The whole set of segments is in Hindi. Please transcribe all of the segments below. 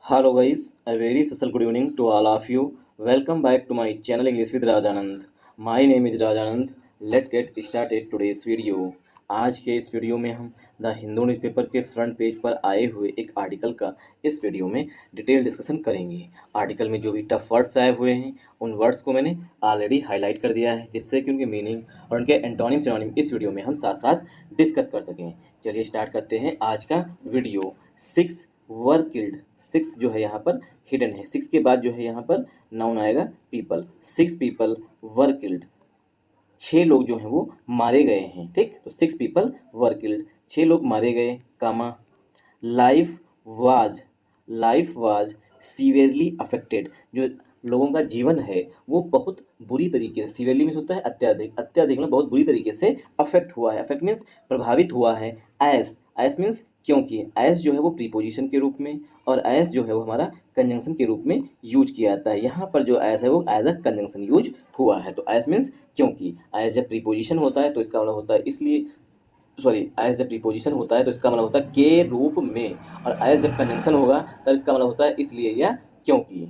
Hello guys, a very special good evening to all of you. Welcome back to my channel English with Rajanand. My name is Rajanand. Let's get started today's video. आज के इस वीडियो में हम द हिंदू न्यूज़पेपर के फ्रंट पेज पर आए हुए एक आर्टिकल का इस वीडियो में डिटेल डिस्कशन करेंगे। आर्टिकल में जो भी टफ वर्ड्स आए हुए हैं उन वर्ड्स को मैंने ऑलरेडी हाईलाइट कर दिया है, जिससे कि उनके मीनिंग और उनके एंटोनिम सिनोनिम इस वीडियो में हम साथ साथ डिस्कस कर सकें। चलिए स्टार्ट करते हैं आज का वीडियो। 6 were killed. 6 जो है यहाँ पर हिडन है। 6 के बाद जो है यहाँ पर नाउन आएगा पीपल। 6 people were killed. 6 लोग जो हैं वो मारे गए हैं। ठीक, तो 6 पीपल वर किल्ड, 6 लोग मारे गए, comma. Life was severely affected. जो लोगों का जीवन है वो बहुत बुरी तरीके से, सीवियरली मीन्स होता है अत्याधिक, अत्याधिक मतलब बहुत बुरी तरीके से अफेक्ट हुआ है। अफेक्ट मीन्स प्रभावित हुआ है। एस मीन्स क्योंकि। एस जो है वो प्रीपोजिशन के रूप में और एस जो है वो हमारा कंजंक्शन के रूप में यूज किया जाता है। यहाँ पर जो एस है वो एज अ कंजंक्शन यूज हुआ है। तो एस मीन्स क्योंकि। एस जब प्रीपोजिशन होता है तो इसका मतलब होता है इसलिए, सॉरी, एज जब प्रीपोजिशन होता है तो इसका मतलब होता है के रूप में, और एज जब कंजंक्शन होगा तब इसका मतलब होता है इसलिए या क्योंकि।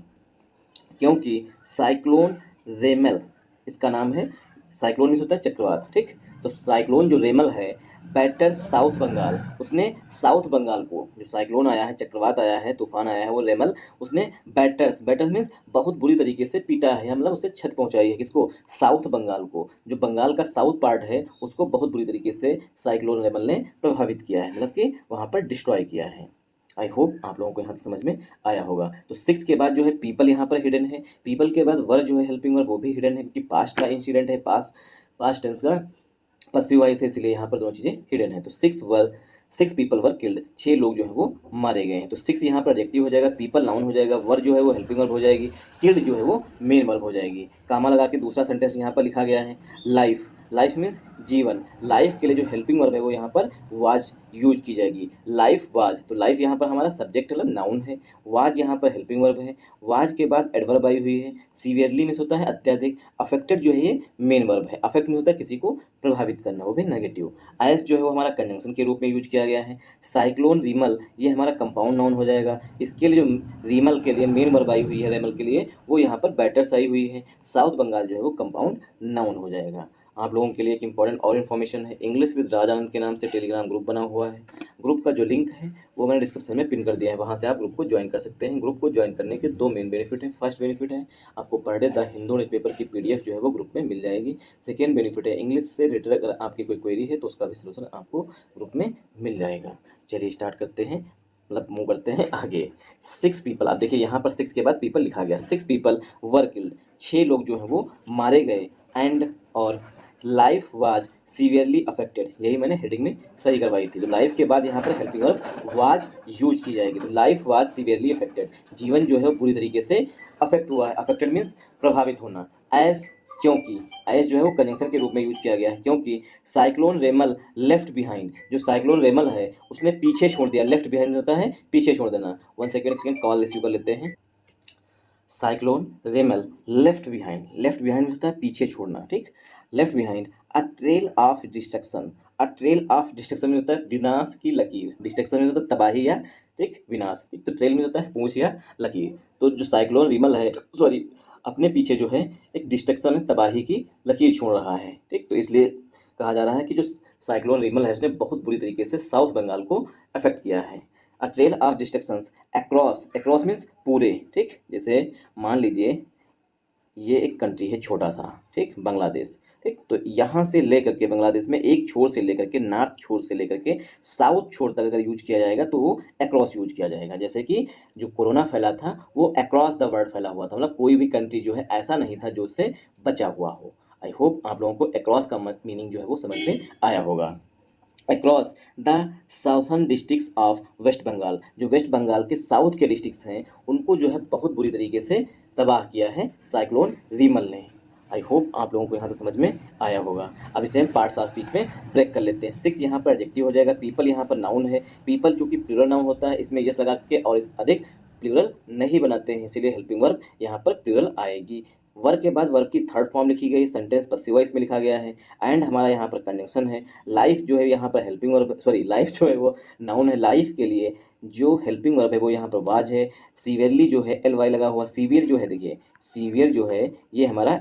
क्योंकि साइक्लोन रेमल इसका नाम है। साइक्लोन मीन्स होता है चक्रवात। ठीक, तो साइक्लोन जो रेमल है बैटर साउथ बंगाल, उसने साउथ बंगाल को, जो साइक्लोन आया है, चक्रवात आया है, तूफान आया है वो रेमल, उसने बैटर्स मीन्स बहुत बुरी तरीके से पीटा है, मतलब उसे क्षति पहुंचाई है। किसको? साउथ बंगाल को। जो बंगाल का साउथ पार्ट है उसको बहुत बुरी तरीके से साइक्लोन रेमल ने प्रभावित किया है, मतलब कि वहाँ पर डिस्ट्रॉय किया है। आई होप आप लोगों को यहाँ समझ में आया होगा। तो 6 के बाद जो है पीपल यहाँ पर हिडन है। पीपल के बाद वर जो है हेल्पिंग वर्ब वो भी हिडन है, क्योंकि पास्ट का इंसिडेंट है, पास्ट टेंस का पश्चिम वाई से, इसलिए यहाँ पर दोनों चीज़ें हिडन है। तो 6 पीपल वर किल्ड, 6 लोग जो है वो मारे गए हैं। तो 6 यहाँ पर एडजेक्टिव हो जाएगा, पीपल नाउन हो जाएगा, वर जो है वो हेल्पिंग वर्ब हो जाएगी, किल्ड जो है वो मेन वर्ब हो जाएगी। कामा लगा के दूसरा सेंटेंस यहाँ पर लिखा गया है। लाइफ मीन्स जीवन। लाइफ के लिए जो हेल्पिंग वर्ब है वो यहाँ पर वाज यूज की जाएगी। लाइफ वाज, तो लाइफ यहाँ पर हमारा सब्जेक्ट मतलब नाउन है, वाज यहाँ पर हेल्पिंग वर्ब है, वाज के बाद एडवर्ब आई हुई है। सीवियरली मीन्स होता है अत्याधिक। अफेक्टेड जो है ये मेन वर्ब है। अफेक्ट में होता है किसी को प्रभावित करना, वो भी नेगेटिव। एस जो है वो हमारा कंजंक्शन के रूप में यूज किया गया है। साइक्लोन रिमल ये हमारा कंपाउंड नाउन हो जाएगा। इसके लिए जो रिमल के लिए मेन वर्ब आई हुई है, रेमल के लिए वो यहाँ पर बैटर्स आई हुई है। साउथ बंगाल जो है वो कंपाउंड नाउन हो जाएगा। आप लोगों के लिए एक इंपॉर्टेंट और इन्फॉर्मेशन है, इंग्लिश विद राजानंद के नाम से टेलीग्राम ग्रुप बना हुआ है। ग्रुप का जो लिंक है वो मैंने डिस्क्रिप्शन में पिन कर दिया है, वहाँ से आप ग्रुप को ज्वाइन कर सकते हैं। ग्रुप को ज्वाइन करने के 2 मेन बेनिफिट हैं। फर्स्ट बेनिफिट है आपको per day the Hindu newspaper की PDF जो है वो ग्रुप में मिल जाएगी। सेकेंड बेनिफिट है इंग्लिश से रिलेटेड अगर आपकी कोई क्वेरी है तो उसका भी सलूशन आपको ग्रुप में मिल जाएगा। चलिए स्टार्ट करते हैं, मतलब मूव करते हैं आगे। 6 पीपल, आप देखिए यहाँ पर 6 के बाद पीपल लिखा गया। 6 पीपल वर किल्ड, 6 लोग जो हैं वो मारे गए। एंड और लाइफ वाज सीवियरली अफेक्टेड, यही मैंने हेडिंग में सही करवाई थी। तो लाइफ के बाद यहाँ पर हेल्पिंग वर्ब वाज यूज की जाएगी। तो लाइफ वाज सीवियरली अफेक्टेड, जीवन जो है वो पूरी तरीके से अफेक्ट हुआ है। अफेक्टेड मीन्स प्रभावित होना। एज क्योंकि, एज जो है वो कंजंक्शन के रूप में यूज किया गया है। क्योंकि साइक्लोन रेमल लेफ्ट बिहाइंड, जो साइक्लोन रेमल है उसने पीछे छोड़ दिया। लेफ्ट बिहाइंड होता है पीछे छोड़ देना। 1 सेकेंड कॉल रिसीव कर लेते हैं। साइक्लोन रेमल लेफ्ट बिहाइंड होता है पीछे छोड़ना। ठीक, left behind a trail of destruction. A trail of destruction में होता है विनाश की लकीर। डिस्ट्रक्शन में होता है तबाही या ठीक विनाश। ठीक, तो ट्रेल में होता है पूंछ या लकीर। तो जो साइक्लोन रेमल है, सॉरी, अपने पीछे जो है एक डिस्ट्रक्शन में तबाही की लकीर छोड़ रहा है। ठीक, तो इसलिए कहा जा रहा है कि जो साइक्लोन रेमल है उसने बहुत बुरी तरीके से साउथ बंगाल को अफेक्ट किया है। A trail of destructions across means पूरे। ठीक, जैसे मान लीजिए ये एक कंट्री है छोटा सा, ठीक, बांग्लादेश। ठीक, तो यहाँ से लेकर के बांग्लादेश में एक छोर से लेकर के, नॉर्थ छोर से लेकर के साउथ छोर तक अगर यूज किया जाएगा तो वो अक्रॉस यूज किया जाएगा। जैसे कि जो कोरोना फैला था वो अक्रॉस द वर्ल्ड फैला हुआ था, मतलब कोई भी कंट्री जो है ऐसा नहीं था जो उससे बचा हुआ हो। आई होप आप लोगों को अक्रॉस का मीनिंग जो है वो समझ में आया होगा। Across the southern districts of West Bengal, जो वेस्ट बंगाल के साउथ के डिस्ट्रिक्ट्स हैं उनको जो है बहुत बुरी तरीके से तबाह किया है साइक्लोन रीमल ने। आई होप आप लोगों को यहाँ तक समझ में आया होगा। अब इसे हम पार्ट्स ऑफ स्पीच में ब्रेक कर लेते हैं। 6 यहाँ पर एडजेक्टिव हो जाएगा, पीपल यहाँ पर नाउन है। पीपल चूंकि प्लूरल नाउन होता है इसमें यस लगा के और इस अधिक प्लूरल नहीं बनाते हैं, इसीलिए हेल्पिंग वर्ब यहाँ पर प्लूरल आएगी। वर्ब के बाद वर्ब की थर्ड फॉर्म लिखी गई, सेंटेंस पसिव वॉइस में लिखा गया है। एंड हमारा यहाँ पर कंजंक्शन है। लाइफ जो है यहाँ पर हेल्पिंग वर्ब, सॉरी, लाइफ जो है वो नाउन है। लाइफ के लिए जो हेल्पिंग वर्ब है वो यहाँ पर वाज है। सीवियरली जो है एल वाई लगा हुआ, सीवियर जो है देखिए, सीवियर जो है ये हमारा,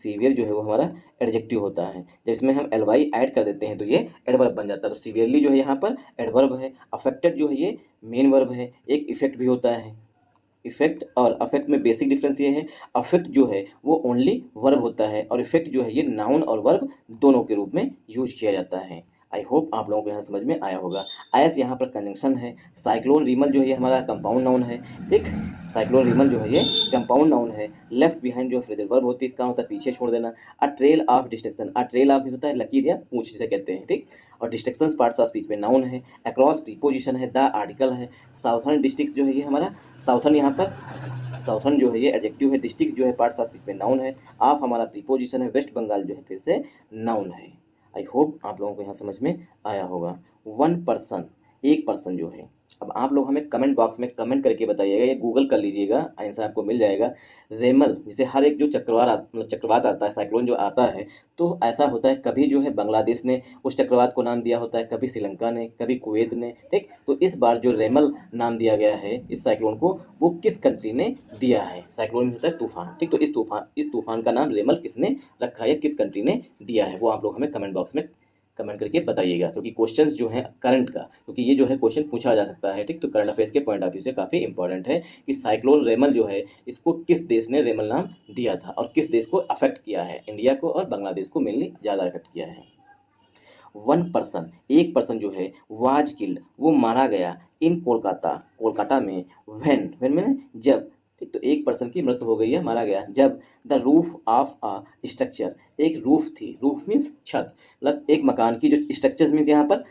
सीवियर जो है वो हमारा एडजेक्टिव होता है। जब इसमें हम एल वाई ऐड कर देते हैं तो ये एडवर्ब बन जाता है। तो सीवियरली जो है यहाँ पर एडवर्ब है। अफेक्टेड जो है ये मेन वर्ब है। एक इफेक्ट भी होता है। इफेक्ट और अफेक्ट में बेसिक डिफरेंस ये है, अफेक्ट जो है वो ओनली वर्ब होता है और इफेक्ट जो है ये नाउन और वर्ब दोनों के रूप में यूज किया जाता है। आई होप आप लोगों को यहाँ समझ में आया होगा। एज यहाँ पर कंजंक्शन है। साइक्लोन रिमल जो है ये हमारा कंपाउंड नाउन है, ठीक। साइक्लोन रिमल जो है ये कंपाउंड नाउन है। लेफ्ट बिहाइंड जो फ्रेजल वर्ब होती है, इसका होता है पीछे छोड़ देना। A trail of destruction, a trail of होता है लकीर या पूंछ जिसे कहते हैं, ठीक। और डिस्ट्रक्शन पार्ट्स ऑफ स्पीच में नाउन है। अक्रॉस प्रीपोजिशन है। द आर्टिकल है। साउथर्न डिस्ट्रिक्ट जो है ये हमारा, साउथर्न यहाँ पर, साउथर्न जो है ये एडजेक्टिव है। डिस्ट्रिक्ट जो है पार्ट्स ऑफ स्पीच में नाउन है। ऑफ हमारा प्रीपोजिशन है। वेस्ट बंगाल जो है फिर से नाउन है। आई होप आप लोगों को यहाँ समझ में आया होगा। वन पर्सन, एक पर्सन जो है, अब आप लोग हमें कमेंट बॉक्स में कमेंट करके बताइएगा, ये गूगल कर लीजिएगा, आंसर आपको मिल जाएगा। रेमल जैसे हर एक जो मतलब चक्रवात आता है, साइक्लोन जो आता है, तो ऐसा होता है कभी जो है बांग्लादेश ने उस चक्रवात को नाम दिया होता है, कभी श्रीलंका ने, कभी कुवैत ने, ठीक। तो इस बार जो रेमल नाम दिया गया है इस साइक्लोन को, वो किस कंट्री ने दिया है। साइक्लोन में होता है तूफान, ठीक। तो इस तूफान का नाम रेमल किसने रखा है, किस कंट्री ने दिया है, वो आप लोग हमें कमेंट बॉक्स में कमेंट करके बताइएगा। क्योंकि क्वेश्चंस जो हैं करंट का, क्योंकि ये जो है क्वेश्चन पूछा जा सकता है, ठीक। तो करंट अफेयर्स के पॉइंट ऑफ व्यू से काफ़ी इंपॉर्टेंट है कि साइक्लोन रेमल जो है इसको किस देश ने रेमल नाम दिया था और किस देश को अफेक्ट किया है। इंडिया को और बांग्लादेश को मेनली ज़्यादा अफेक्ट किया है। वन पर्सन, एक पर्सन जो है, वाज किल्ड, वो मारा गया, इन कोलकाता, कोलकाता में, व्हेन मैंने जब, ठीक। तो एक पर्सन की मृत्यु हो गई है, मारा गया जब। The roof of a structure, एक रूफ थी, रूफ मीन्स छत, मतलब एक मकान की जो स्ट्रक्चर मीन्स यहाँ पर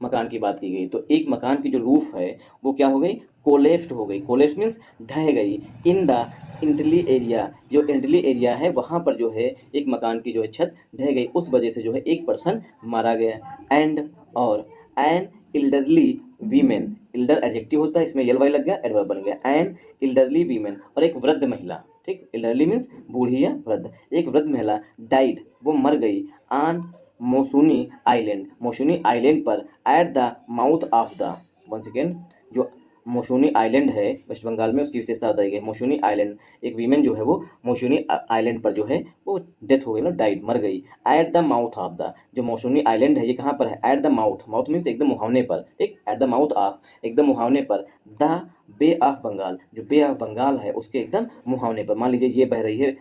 मकान की बात की गई, तो एक मकान की जो रूफ है वो क्या हो गई, कोलेप्स्ड हो गई। कोलेप्स मीन्स ढह गई। इन द इंटली एरिया, जो इंटली एरिया है वहाँ पर जो है एक मकान की जो है छत ढह गई, उस वजह से जो है एक पर्सन मारा गया। एंड और एन इल्डरली वीमेन, इल्डर एडजेक्टिव होता है, इसमें यल वाई लग गया, एडवर्ब बन गया। एंड इल्डरली वीमेन, और एक वृद्ध महिला, ठीक। इल्डरली मीन्स बूढ़ी या वृद्ध, एक वृद्ध महिला डाइड, वो मर गई, ऑन मोसुनी आइलैंड, मोसुनी आइलैंड पर, at the mouth of the, one second, जो मोसुनी आइलैंड है वेस्ट बंगाल में, उसकी विशेषता बताई गई। मोसुनी आइलैंड, एक वीमेन जो है वो मोसुनी आइलैंड पर जो है वो डेथ हो गई, ना डाइड, मर गई। At the mouth of the, जो मोसुनी आइलैंड है ये कहाँ पर है, at the mouth, mouth means एकदम मुहावने पर, ठीक। एट द माउथ ऑफ, एकदम मुहावने पर। द बे ऑफ बंगाल, जो बे ऑफ बंगाल है उसके एकदम मुहावने पर, मान लीजिए ये बह रही है,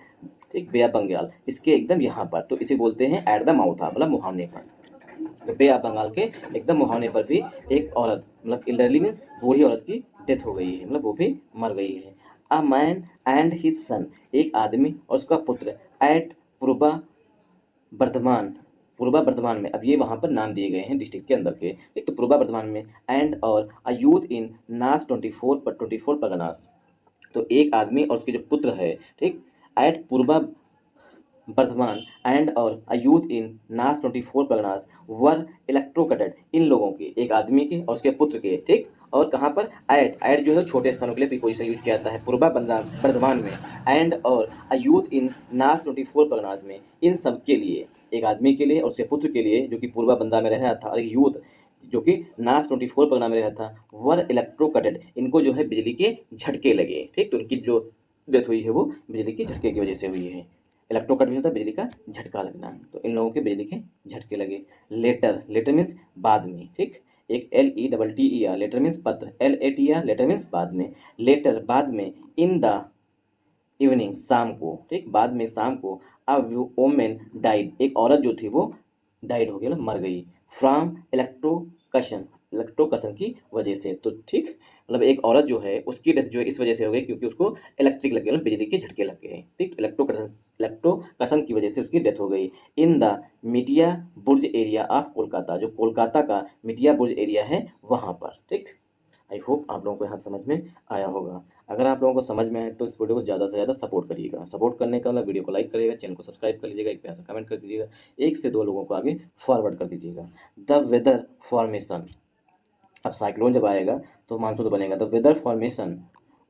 ठीक, बे ऑफ बंगाल, इसके एकदम यहाँ पर, तो इसे बोलते हैं एट द माउथ ऑफ, मतलब मुहावने पर। तो बे ऑफ बंगाल के एकदम मुहावने पर भी एक औरत, मतलब इल्डरली मीन्स बूढ़ी औरत की डेथ हो गई है, मतलब वो भी मर गई है। A man and his son, एक आदमी और उसका पुत्र, एट पूर्वा बर्धमान, पूर्वा बर्धमान में, अब ये वहाँ पर नाम दिए गए हैं डिस्ट्रिक्ट के अंदर के, एक तो पूर्वा बर्धमान में। एंड और अ यूथ इन नास 24 परगनास, तो एक आदमी और उसके जो पुत्र है, ठीक, एट पूर्वा बर्धमान एंड और अ यूथ इन नास 24 परगनास वर इलेक्ट्रोकटेड, इन लोगों के, एक आदमी के और उसके पुत्र के, ठीक। और कहाँ पर, एट जो है छोटे स्थानों के लिए प्रीपोजिशन यूज किया जाता है, पूर्वा बर्धमान में, एंड और अ यूथ इन नास 24 परगनास में, इन सब के लिए, एक आदमी के लिए और उसके पुत्र के लिए जो कि पूर्वा बंदा में रह रहा था, और एक यूथ जो कि नास 24 परगना में रह रहा था, वर इलेक्ट्रोकटेड, इनको जो है बिजली के झटके लगे, ठीक। तो उनकी जो डेथ हुई है वो बिजली के झटके की वजह से हुई है। इलेक्ट्रोकट भी होता है बिजली का झटका लगना, तो इन लोगों के बिजली के झटके लगे। लेटर, लेटर मीन्स बाद में, ठीक। एक LETTER, लेटर मीन्स पत्र, LATER, लेटर मीन्स बाद में, लेटर बाद में। इन द इवनिंग, शाम को, ठीक, बाद में शाम को। अ वोमेन डाइड, एक औरत जो थी वो डाइड हो गई, मतलब मर गई, फ्रॉम इलेक्ट्रोकशन, इलेक्ट्रोकशन की वजह से, तो ठीक, मतलब एक औरत जो है उसकी डेथ जो है इस वजह से हो गई क्योंकि उसको इलेक्ट्रिक लग गया, मतलब बिजली के झटके लग गए, ठीक। इलेक्ट्रोकशन की वजह से उसकी डेथ हो गई। In the Metiabruz area of Kolkata, जो कोलकाता का मिटिया बुर्ज एरिया है वहाँ पर, ठीक। आई होप आप लोगों को यहाँ समझ में आया होगा। अगर आप लोगों को समझ में आए तो इस वीडियो को ज़्यादा से ज़्यादा सपोर्ट करिएगा। सपोर्ट करने का मतलब वीडियो को लाइक करिएगा, चैनल को सब्सक्राइब कर लीजिएगा, एक प्यारा सा कमेंट कर दीजिएगा, 1 से 2 लोगों को आगे फॉरवर्ड कर दीजिएगा। द वेदर फॉर्मेशन, अब साइक्लोन जब आएगा तो मानसून बनेगा। The weather formation,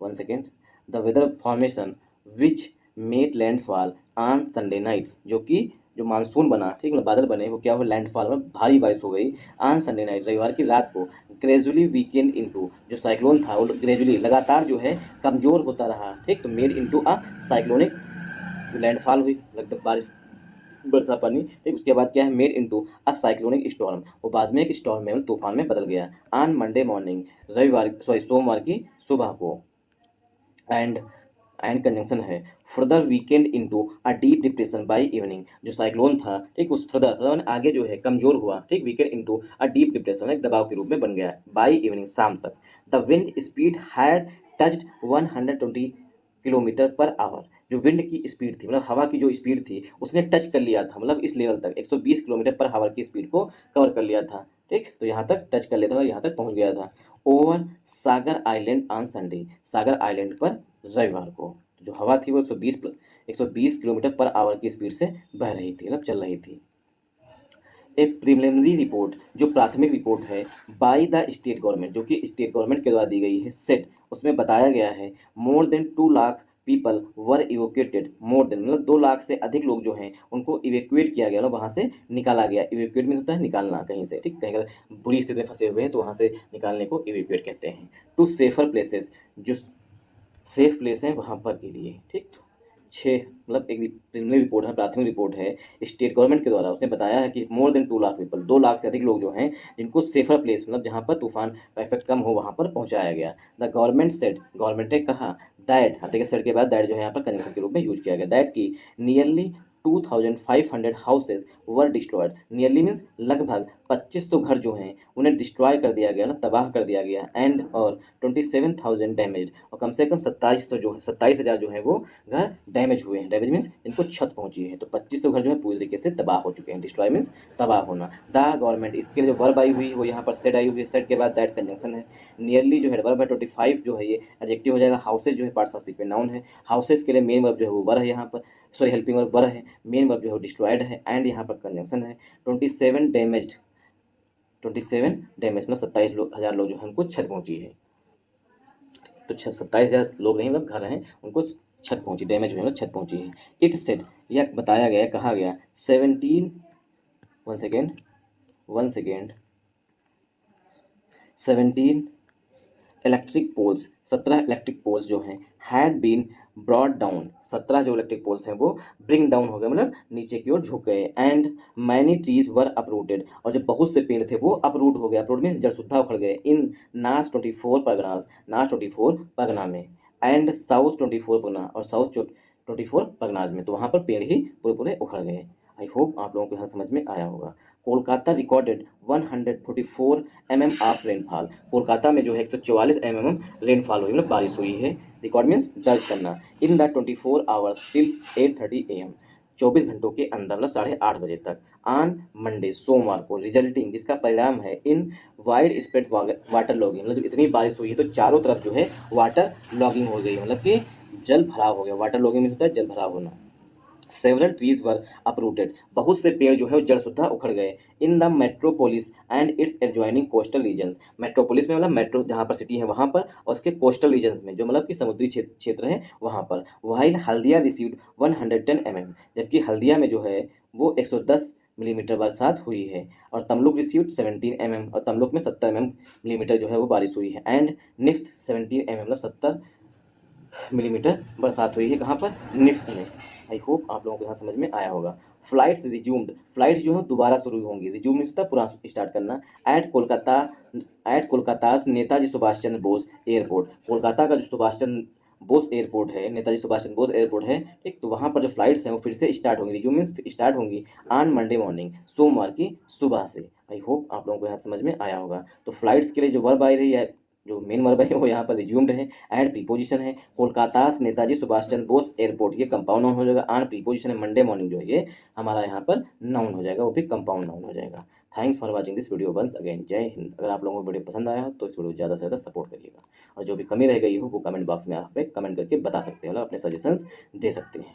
one second, the weather formation which made landfall on Sunday night, जो कि जो मानसून बना, ठीक, मतलब बादल बने, वो क्या हुआ, लैंडफॉल में भारी बारिश हो गई ऑन संडे नाइट, रविवार की रात को, ग्रेजुअली वीकेंड इनटू, जो साइक्लोन था वो ग्रेजुअली लगातार जो है कमजोर होता रहा, ठीक, तो मेड इनटू अ साइक्लोनिक, जो लैंडफॉल हुई, लगभग बारिश, बरसा पानी, ठीक, उसके बाद क्या है, made into a cyclonic storm, वो बाद में एक स्टॉर्म में, तूफान में बदल गया ऑन मंडे मॉर्निंग, सोमवार की सुबह को, एंड कंजंक्शन है further weekend into a deep depression by evening, जो साइक्लोन था, ठीक, उस फर्दर आगे जो है कमजोर हुआ, ठीक, weekend into a deep depression, एक दबाव के रूप में बन गया बाय इवनिंग, शाम तक। The wind speed had touched 120 kilometre per hour, जो विंड की स्पीड थी, मतलब हवा की जो स्पीड थी, उसने टच कर लिया था, मतलब इस लेवल तक 120 किलोमीटर पर आवर की स्पीड को कवर कर लिया था, ठीक, तो यहाँ तक टच कर लिया था, यहाँ तक पहुँच गया था। Over Sagar island on Sunday, Sagar island पर रविवार को जो हवा थी वो 120 किलोमीटर पर आवर की स्पीड से बह रही थी, मतलब चल रही थी। एक प्रिलिमिनरी रिपोर्ट, जो प्राथमिक रिपोर्ट है बाय द स्टेट गवर्नमेंट, जो कि स्टेट गवर्नमेंट के द्वारा दी गई है, सेट, उसमें बताया गया है more than 2 lakh people were evacuated, more than मतलब 2 लाख से अधिक लोग जो हैं उनको इवेक्यूएट किया गया, मतलब वहाँ से निकाला गया। इवेक्यूएट में होता है निकालना कहीं से, ठीक, कहीं अगर बुरी स्थिति में फंसे हुए हैं तो वहाँ से निकालने को इवेक्यूएट कहते हैं। टू सेफर प्लेसेस, जो सेफ प्लेस है वहाँ पर के लिए, ठीक, तो छः, मतलब एक प्रिलिमिनरी रिपोर्ट है, प्राथमिक रिपोर्ट है स्टेट गवर्नमेंट के द्वारा, उसने बताया है कि मोर देन 2 लाख पीपल, 2 लाख से अधिक लोग जो हैं जिनको सेफर प्लेस, मतलब जहाँ पर तूफान का इफेक्ट कम हो वहाँ पर पहुँचाया गया। द गवर्नमेंट सेड, गवर्नमेंट ने कहा दैट, देखिए सेड के बाद दैट जो है यहाँ पर कंजंक्शन के रूप में यूज किया गया, दैट की nearly 2500 houses were destroyed, nearly means लगभग 2500 घर जो हैं उन्हें डिस्ट्रॉय कर दिया गया ना, तबाह कर दिया गया, एंड और 27,000 डैमेज, और कम से कम 27,000 जो है वो घर डैमेज हुए हैं, डैमेज मीन्स इनको क्षत पहुंची है, तो 2500 घर जो है पूरी तरीके से तबाह हो चुके हैं, डिस्ट्रॉय मीन्स तबाह होना। द गवर्नमेंट, इसके लिए जो वर्ब आई हुई वो यहाँ पर सेड आई हुई है, सेड के बाद दैट कंजंक्शन है। नियरली जो है वर्ब है, 25 जो है ये एडजेक्टिव हो जाएगा, हाउसेज जो है पार्ट्स ऑफ स्पीच में नाउन है, हाउसेज के लिए मेन वर्ब जो है वो वर है यहाँ पर, सॉरी हेल्पिंग वर्ब वर है, मेन वर्ब जो है डिस्ट्रॉयड है, एंड यहाँ पर कंजंक्शन है। 27 डैमेज्ड, 27 डैमेज मतलब 27,000 लोग जो है उनको क्षत पहुंची है, तो 27,000 लोग नहीं, मतलब घर हैं उनको क्षत पहुंची, डैमेज हुए मतलब क्षत पहुंची है। इट सेट, यह बताया गया, कहा गया 17, one second, 17 electric poles, 17 electric poles जो हैं हैड बीन ब्रॉड डाउन, 17 जो इलेक्ट्रिक पोल्स हैं वो ब्रिंग डाउन हो गए, मतलब नीचे की ओर झुक गए, and many trees were uprooted, और जो बहुत से पेड़ थे वो अपरूट हो गए, अपरूट मीन्स जड़ सुद्धा उखड़ गए, इन नॉर्थ 24 परगनास, नॉर्थ 24 परगना में, एंड साउथ 24 परगना, और साउथ 24 परगनाज में, तो वहाँ पर पेड़ ही पूरे पूरे उखड़ गए। आई होप आप लोगों को यहाँ समझ में आया होगा। Kolkata recorded 144 mm of rainfall, Kolkata में जो है 144 mm रेनफॉल हुई, मतलब बारिश हुई है, रिकॉर्ड मीन्स दर्ज करना, in the 24 hours till 8:30 AM, 24 घंटों के अंदर, मतलब 8:30 बजे तक, ऑन मंडे, सोमवार को, रिजल्टिंग, जिसका परिणाम है इन वाइड स्प्रेड वाटर लॉगिंग, मतलब जब इतनी बारिश हुई है तो चारों तरफ जो है वाटर लॉगिंग हो गई, मतलब कि जल भराव हो गया, वाटर लॉगिंग में होता है जल भराव होना। सेवरल ट्रीज वर अपरूटेड, बहुत से पेड़ जो है वो जड़ सुद्धा उखड़ गए, in the metropolis and its adjoining coastal regions, metropolis में मतलब मेट्रो जहाँ पर सिटी है वहाँ पर, और उसके कोस्टल रीजन्स में जो मतलब कि समुद्री क्षेत्र है वहाँ पर। वाइल हल्दिया रिसीव्ड 110 mm, जबकि हल्दिया में जो है वो 110 मिलीमीटर बरसात हुई है, और तमलुक रिसीव्ड 17 mm, और तमलुक में 70 मिलीमीटर जो है वो बारिश हुई है, एंड निफ्ट 17 mm मतलब 70 मिलीमीटर बरसात हुई है, कहाँ पर, निफ्ट में। आई होप आप लोगों को यहाँ समझ में आया होगा। फ्लाइट्स रिज्यूम्ड, फ्लाइट्स जो है दोबारा शुरू होंगी, रिज्यूम नहीं होता पूरा स्टार्ट करना, eight Kolkata, eight कोलकातास Netaji Subhash Chandra Bose airport, Kolkata का जो सुभाष चंद्र बोस एयरपोर्ट है, नेताजी सुभाष चंद्र बोस एयरपोर्ट है, ठीक, तो वहाँ पर जो फ्लाइट्स हैं वो फिर से स्टार्ट होंगी, रिज्यूम मीन्स स्टार्ट होंगी ऑन मंडे मॉर्निंग, सोमवार की सुबह से। आई होप आप लोगों को यहाँ समझ में आया होगा। तो फ्लाइट्स के लिए जो वर्ब आई रही है, जो मेन वर्ब है वो यहाँ पर रिज्यूम्ड है, एंड प्रीपोजिशन है कोलकाता नेताजी सुभाष चंद्र बोस एयरपोर्ट, ये कंपाउंड नाउन हो जाएगा, ऑन प्रीपोजिशन है मंडे मॉर्निंग जो है ये हमारा यहाँ पर नाउन हो जाएगा, वो भी कंपाउंड नाउन हो जाएगा। Thanks for watching this video once again, जय हिंद। अगर आप लोगों को वीडियो पसंद आया हो तो इस वीडियो को ज़्यादा से ज़्यादा सपोर्ट करिएगा, और जो भी कमी रह गई हो वो कमेंट बॉक्स में आप कमेंट करके बता सकते हो, अपने सजेशंस दे सकते हैं।